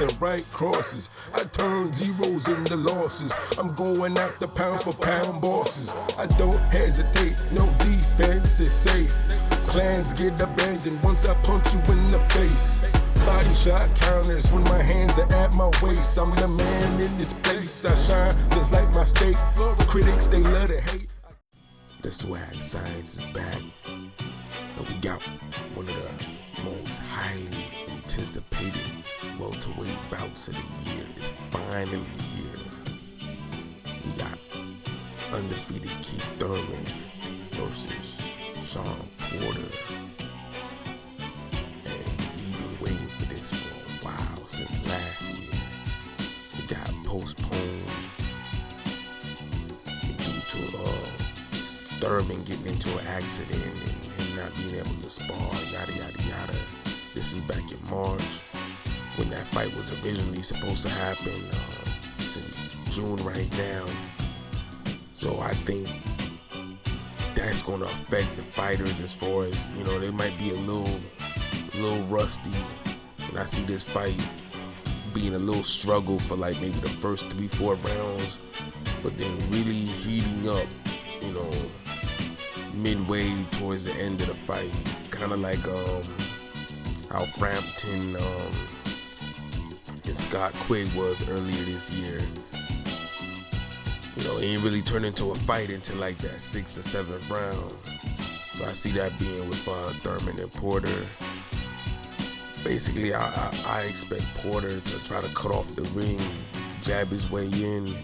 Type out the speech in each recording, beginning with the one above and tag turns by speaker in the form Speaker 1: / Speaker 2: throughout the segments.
Speaker 1: lefts and right crosses. I turn zeros into losses. I'm going after pound for pound bosses. I don't hesitate, no defense is safe. Plans get abandoned once I punch you in the face. Body shot counters when my hands are at my waist. I'm the man in this place. I shine just like my state. Critics, they love to hate.
Speaker 2: The swag science is back. And we got one of the most highly anticipated welterweight bouts of the year. It's finally here. We got undefeated Keith Thurman versus Shawn Porter. Waiting for this for a while, since last year. It got postponed due to Thurman getting into an accident and him not being able to spar, yada yada yada. This was back in March when that fight was originally supposed to happen. It's in June right now, so I think that's going to affect the fighters as far as, you know, they might be a little rusty, and I see this fight being a little struggle for like maybe the first 3-4 rounds, but then really heating up, you know, midway towards the end of the fight, kind of like how Frampton and Scott Quigg was earlier this year. You know, it ain't really turned into a fight until like that 6th or 7th round. So I see that being with Thurman and Porter. Basically, I expect Porter to try to cut off the ring, jab his way in,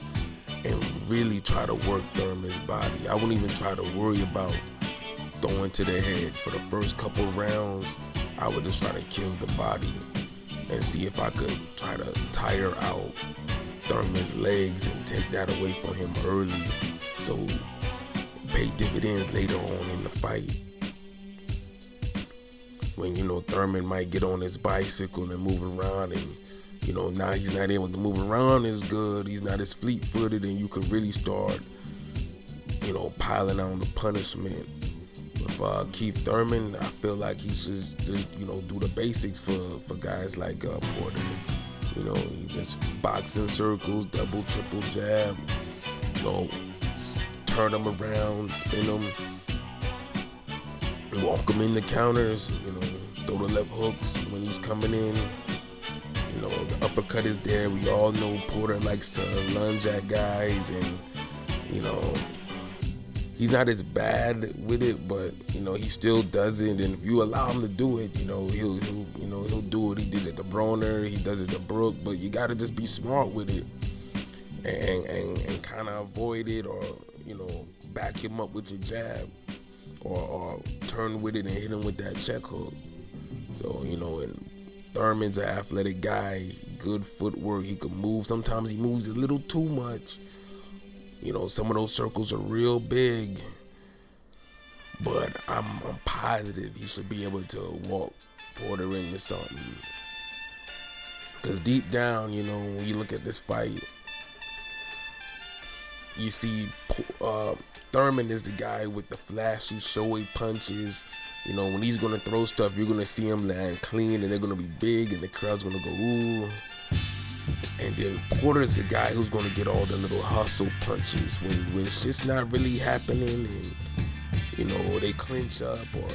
Speaker 2: and really try to work Thurman's body. I wouldn't even try to worry about throwing to the head. For the first couple rounds, I would just try to kill the body and see if I could try to tire out Thurman's legs and take that away from him early, so pay dividends later on in the fight. When, you know, Thurman might get on his bicycle and move around, and, you know, now he's not able to move around as good, he's not as fleet-footed, and you can really start, you know, piling on the punishment. With Keith Thurman, I feel like he should just, you know, do the basics for guys like Porter. You know, he just box in circles, double, triple jab, you know, turn him around, spin him, walk him in the counters, you know, throw the left hooks when he's coming in. You know, the uppercut is there. We all know Porter likes to lunge at guys, and, you know, he's not as bad with it, but, you know, he still does it. And if you allow him to do it, you know, he'll do it. He did it to Broner, he does it to Brook, but you gotta just be smart with it and kind of avoid it, or, you know, back him up with your jab, or turn with it and hit him with that check hook. So, you know, and Thurman's an athletic guy, good footwork, he can move. Sometimes he moves a little too much. You know, some of those circles are real big, but I'm positive he should be able to walk Porter into something. Because deep down, you know, when you look at this fight, you see Thurman is the guy with the flashy, showy punches. You know, when he's going to throw stuff, you're going to see him land clean, and they're going to be big, and the crowd's going to go, ooh. And then Porter's the guy who's going to get all the little hustle punches when shit's not really happening, and, you know, they clinch up or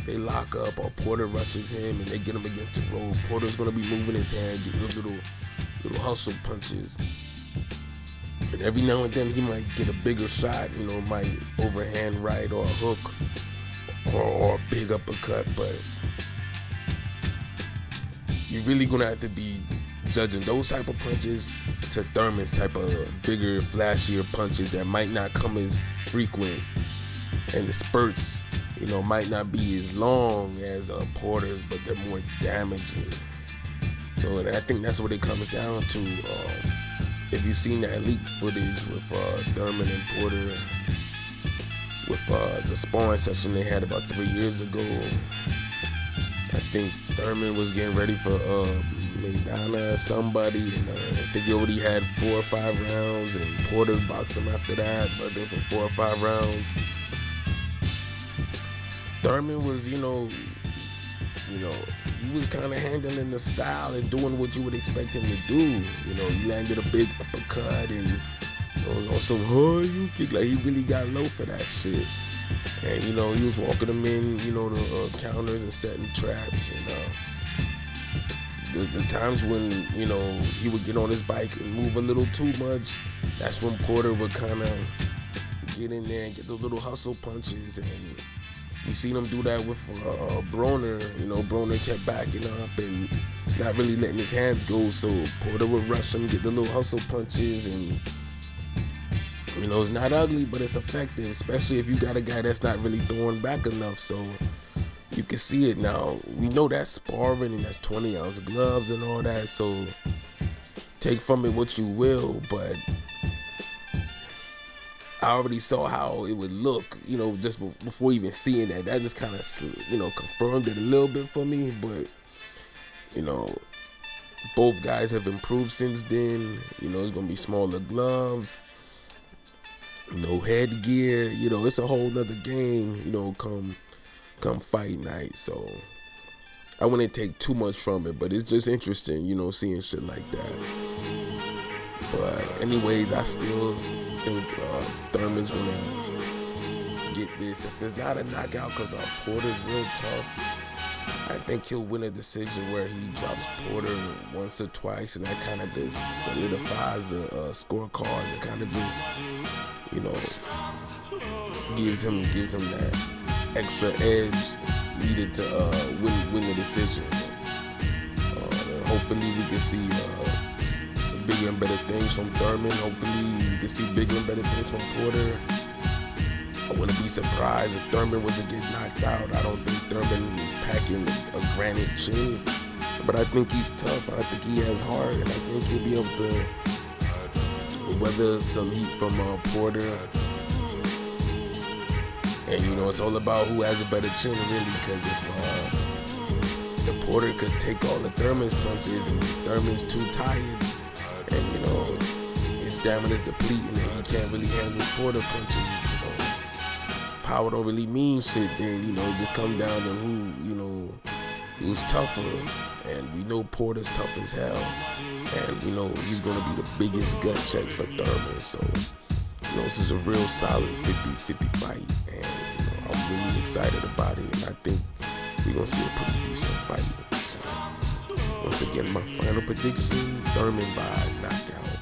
Speaker 2: they lock up, or Porter rushes him and they get him against the rope. Porter's going to be moving his hand, getting little hustle punches. And every now and then he might get a bigger shot, you know, might overhand right or a hook or a big uppercut, but you're really going to have to be judging those type of punches to Thurman's type of bigger, flashier punches that might not come as frequent, and the spurts, you know, might not be as long as Porter's, but they're more damaging. So, and I think that's what it comes down to. If you've seen that leaked footage with Thurman and Porter, with the sparring session they had about 3 years ago, I think Thurman was getting ready for Maidana or somebody, and I think he already had 4 or 5 rounds, and Porter boxed him after that, but then for 4 or 5 rounds. Thurman was, you know, you know, he was kind of handling the style and doing what you would expect him to do. You know, he landed a big uppercut and it was on some, you kick. Like, he really got low for that shit. And, you know, he was walking them in, you know, the counters and setting traps. And the times when, you know, he would get on his bike and move a little too much, that's when Porter would kind of get in there and get those little hustle punches. And we seen him do that with Broner. You know, Broner kept backing up and not really letting his hands go, so Porter would rush him, get the little hustle punches, and, you know, it's not ugly, but it's effective, especially if you got a guy that's not really throwing back enough. So you can see it now. We know that's sparring and that's 20-ounce gloves and all that, so take from it what you will, but I already saw how it would look, you know, just before even seeing that. That just kind of, you know, confirmed it a little bit for me. But, you know, both guys have improved since then. You know, it's going to be smaller gloves, no headgear. You know, it's a whole nother game, you know, come fight night. So I wouldn't take too much from it, but it's just interesting, you know, seeing shit like that. But anyways, I still think Thurman's gonna get this. If it's not a knockout, because Porter's real tough, I think he'll win a decision where he drops Porter once or twice, and that kind of just solidifies the scorecard. It kind of just, you know, gives him that extra edge needed to win the decision. And hopefully we can see bigger and better things from Thurman. Hopefully we can see bigger and better things from Porter. I wouldn't be surprised if Thurman was to get knocked out. I don't think Thurman is packing a granite chin, but I think he's tough. I think he has heart, and I think he'll be able to weather some heat from Porter. And, you know, it's all about who has a better chin, really, because if Porter could take all of Thurman's punches and Thurman's too tired, and, you know, his stamina's depleting and he can't really handle Porter punches, you know, power don't really mean shit, then, you know, it just come down to who, you know, who's tougher. And we know Porter's tough as hell, and we know he's gonna be the biggest gut check for Thurman. So, you know, this is a real solid 50-50 fight, and, you know, I'm really excited about it, and I think we're gonna see a pretty decent fight. Once again, my final prediction, Thurman by knockout.